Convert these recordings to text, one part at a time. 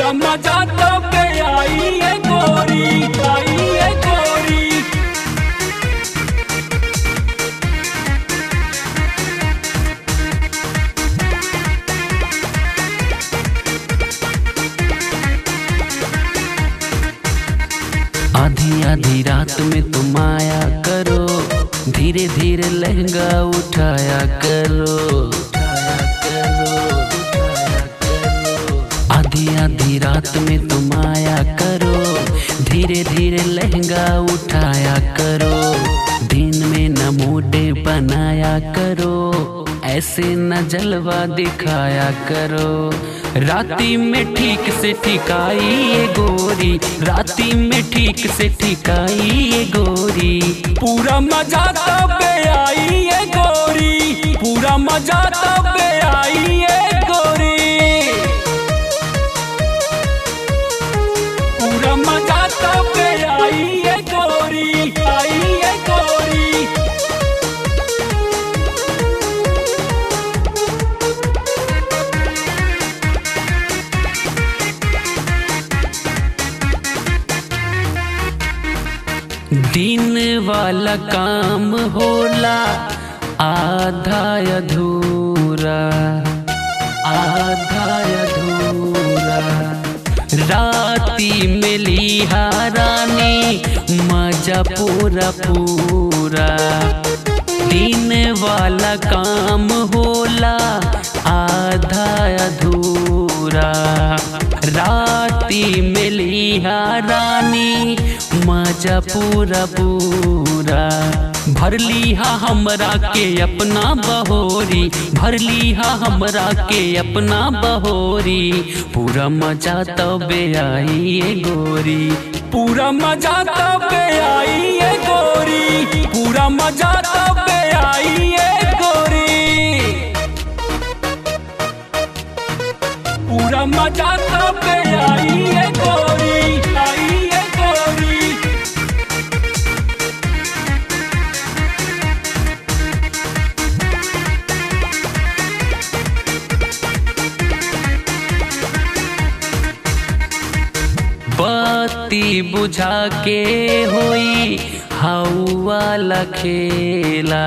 पूरा मजा तब आई है गोरी, आई है गोरी। आधी आधी रात में तुम आया करो, धीरे धीरे लहंगा उठाया करो, आधी आधी रात में तुम आया करो, धीरे धीरे लहंगा उठाया करो। दिन में न मोटे बनाया करो, ऐसे न जलवा दिखाया करो। राती में ठीक से ठिकाई ये गोरी, राती में ठीक से ठिकाई ये गोरी। पूरा मजा तब आई है गोरी, पूरा मजा तब आई है गोरी। पूरा मजा तब आई है गोरी, आई है गोरी। दिन वाला काम होला आधा अधूरा, आधा अधूरा। राती में लिहा रानी मजा पूरा पूरा। दिन वाला काम होला आधा अधूरा। राती में लिहा रानी मजा पूरा पूरा। भर लिहा हमरा के अपना बहोरी, भर लिहा हमरा के अपना बहोरी। पूरा मजा तब आई ये गोरी, पूरा मजा तब आई है गोरी, पूरा मजा तब आई है गोरी। पूरा मजा तब आई है गोरी, आई है गोरी। बत्ती बुझा के होई हाउ वाला खेला,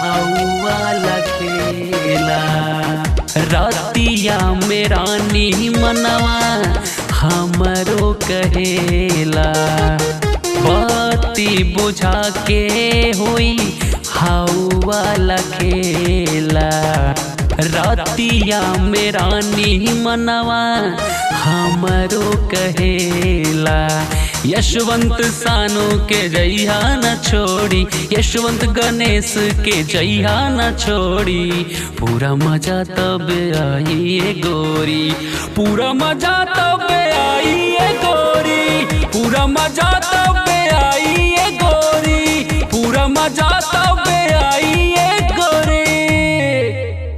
हाउ वाला खेला। रातिया में रानी मनवा हमरो कहेला। बत्ती बुझा के होई हाउ वाला खेला। रातिया में रानी मनवा हमरो कहेला। यशवंत सानू के जइहा न छोड़ी, यशवंत गणेश के जइहा न छोड़ी। पूरा मजा तब आई ये गोरी, पूरा मजा तब आई है गोरी, पूरा मजा तब आई है गोरी। पूरा मजा तब